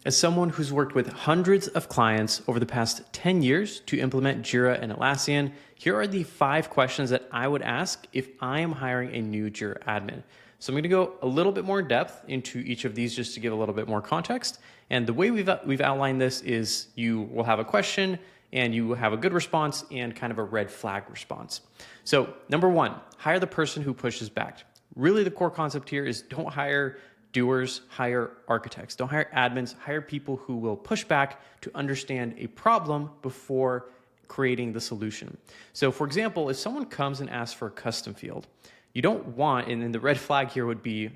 As someone who's worked with hundreds of clients over the past 10 years to implement Jira and Atlassian, here are the 5 questions that I would ask if I am hiring a new Jira admin. So I'm going to go a little bit more in depth into each of these just to give a little bit more context. And the way we've outlined this is you will have a question and you have a good response and kind of a red flag response. So number 1, hire the person who pushes back. Really the core concept here is don't hire doers, hire architects. Don't hire admins, hire people who will push back to understand a problem before creating the solution. So for example, if someone comes and asks for a custom field, you don't want, and then the red flag here would be,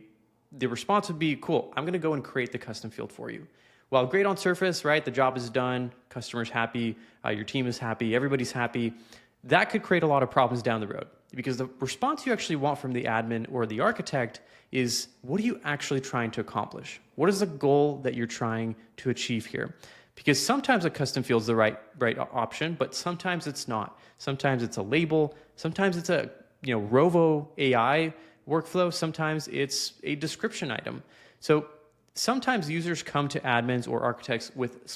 the response would be, cool, I'm gonna go and create the custom field for you. Well, great on surface, right? The job is done, customer's happy, your team is happy, everybody's happy. That could create a lot of problems down the road because the response you actually want from the admin or the architect is, what are you actually trying to accomplish? What is the goal that you're trying to achieve here? Because sometimes a custom field is the right option, but sometimes it's not. Sometimes it's a label, sometimes it's a Rovo AI workflow, sometimes it's a description item. So sometimes users come to admins or architects with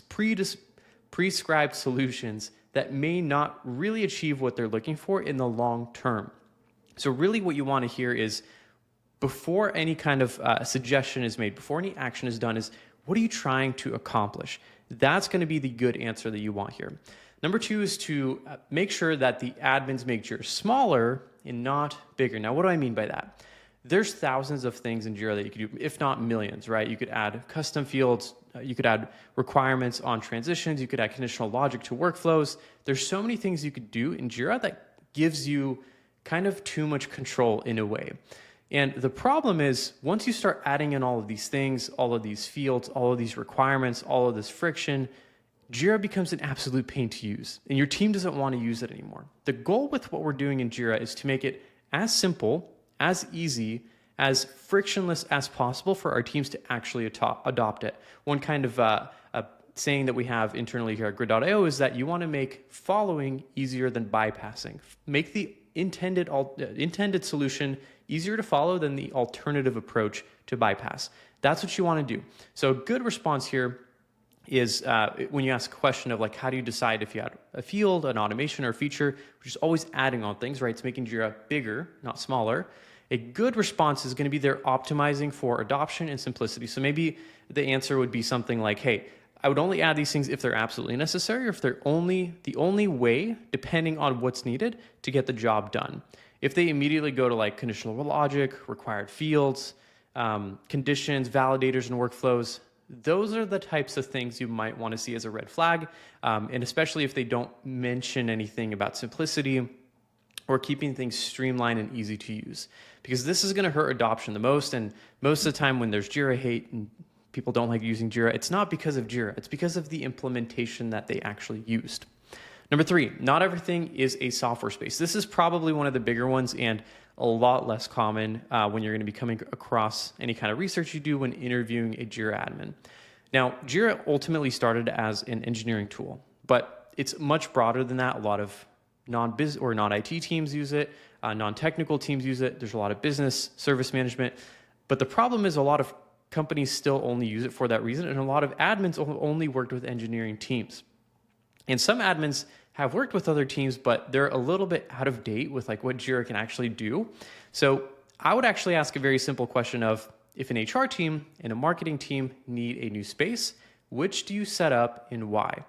prescribed solutions that may not really achieve what they're looking for in the long term. So really what you want to hear is, before any kind of suggestion is made, before any action is done, is what are you trying to accomplish? That's going to be the good answer that you want here. Number 2 is to make sure that the admins make Jira smaller and not bigger. Now, what do I mean by that? There's thousands of things in Jira that you could do, if not millions, right? You could add custom fields, you could add requirements on transitions, you could add conditional logic to workflows. There's so many things you could do in Jira that gives you kind of too much control in a way. And the problem is, once you start adding in all of these things, all of these fields, all of these requirements, all of this friction, Jira becomes an absolute pain to use, and your team doesn't want to use it anymore. The goal with what we're doing in Jira is to make it as simple, as easy, as frictionless as possible for our teams to actually adopt it. One kind of a saying that we have internally here at Grid.io is that you want to make following easier than bypassing. Make the intended solution easier to follow than the alternative approach to bypass. That's what you want to do. So a good response here is when you ask a question of how do you decide if you add a field, an automation, or a feature, which is always adding on things, right? It's making Jira bigger, not smaller. A good response is going to be they're optimizing for adoption and simplicity. So maybe the answer would be something like, hey, I would only add these things if they're absolutely necessary, or if they're the only way, depending on what's needed to get the job done. If they immediately go to conditional logic, required fields, conditions, validators, and workflows, those are the types of things you might want to see as a red flag, and especially if they don't mention anything about simplicity or keeping things streamlined and easy to use, because this is going to hurt adoption the most. And most of the time when there's Jira hate and people don't like using Jira, it's not because of Jira, it's because of the implementation that they actually used. Number 3, not everything is a software space. This is probably one of the bigger ones and a lot less common when you're going to be coming across any kind of research you do when interviewing a Jira admin. Now, Jira ultimately started as an engineering tool, but it's much broader than that. A lot of non-biz or non-IT teams use it, non-technical teams use it. There's a lot of business service management, but the problem is a lot of companies still only use it for that reason, and a lot of admins only worked with engineering teams. And some admins have worked with other teams, but they're a little bit out of date with what Jira can actually do. So I would actually ask a very simple question of, if an HR team and a marketing team need a new space, which do you set up and why?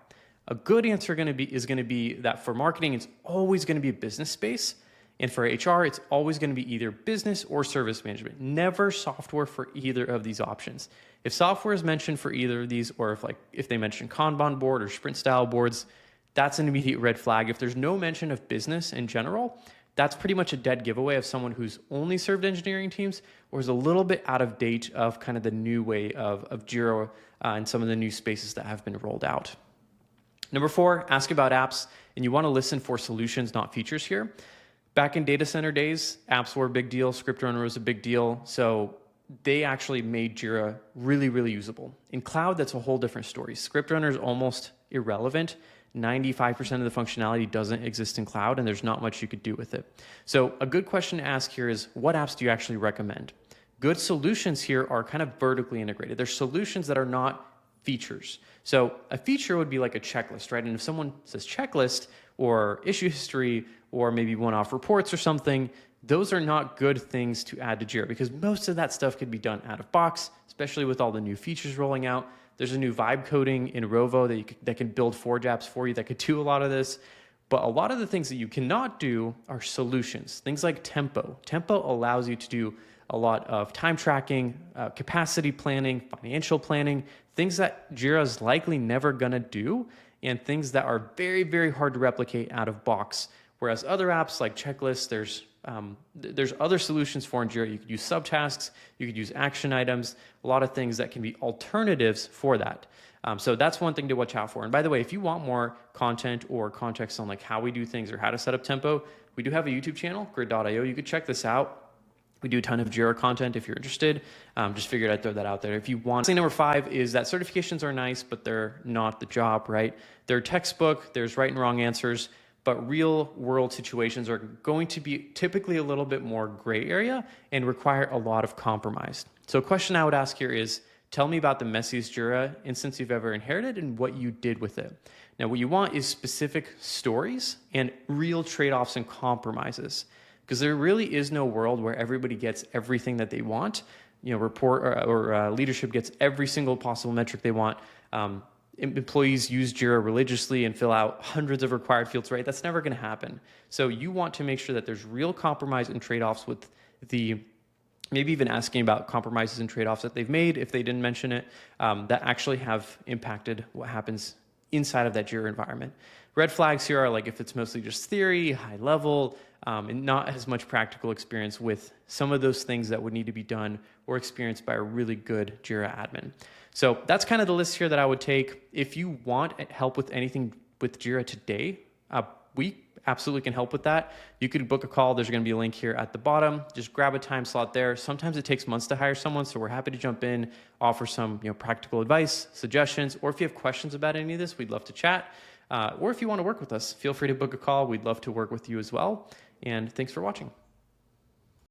A good answer is going to be that for marketing, it's always going to be a business space. And for HR, it's always going to be either business or service management, never software for either of these options. If software is mentioned for either of these, or if they mention Kanban board or sprint style boards, that's an immediate red flag. If there's no mention of business in general, that's pretty much a dead giveaway of someone who's only served engineering teams or is a little bit out of date of kind of the new way of Jira and some of the new spaces that have been rolled out. Number 4, ask about apps, and you want to listen for solutions, not features here. Back in data center days, apps were a big deal. Script runner was a big deal. So they actually made Jira really, really usable. In cloud, that's a whole different story. Script runner is almost irrelevant. 95% of the functionality doesn't exist in cloud, and there's not much you could do with it. So a good question to ask here is, what apps do you actually recommend? Good solutions here are kind of vertically integrated. They're solutions that are not features. So a feature would be like a checklist, right? And if someone says checklist or issue history or maybe one-off reports or something, those are not good things to add to Jira because most of that stuff could be done out of box, especially with all the new features rolling out. There's a new vibe coding in Rovo that can build Forge apps for you that could do a lot of this. But a lot of the things that you cannot do are solutions. Things like Tempo. Tempo allows you to do a lot of time tracking, capacity planning, financial planning, things that Jira is likely never gonna do, and things that are very, very hard to replicate out of box. Whereas other apps like checklists, there's other solutions for in Jira. You could use subtasks, you could use action items, a lot of things that can be alternatives for that. So that's one thing to watch out for. And by the way, if you want more content or context on like how we do things or how to set up Tempo, we do have a YouTube channel, grid.io. You could check this out. We do a ton of Jira content if you're interested. Just figured I'd throw that out there. If you want. Thing number 5 is that certifications are nice, but they're not the job, right? They're textbook, there's right and wrong answers, but real world situations are going to be typically a little bit more gray area and require a lot of compromise. So a question I would ask here is, tell me about the messiest Jira instance you've ever inherited and what you did with it. Now, what you want is specific stories and real trade-offs and compromises, because there really is no world where everybody gets everything that they want. You know, leadership gets every single possible metric they want. Employees use Jira religiously and fill out hundreds of required fields, right? That's never going to happen. So you want to make sure that there's real compromise and trade-offs with maybe even asking about compromises and trade-offs that they've made, if they didn't mention it, that actually have impacted what happens inside of that Jira environment. Red flags here are like if it's mostly just theory, high level, and not as much practical experience with some of those things that would need to be done or experienced by a really good Jira admin. So that's kind of the list here that I would take. If you want help with anything with Jira today, we absolutely can help with that. You could book a call. There's going to be a link here at the bottom. Just grab a time slot there. Sometimes it takes months to hire someone, so we're happy to jump in, offer some practical advice, suggestions, or if you have questions about any of this, we'd love to chat. Or if you want to work with us, feel free to book a call. We'd love to work with you as well. And thanks for watching.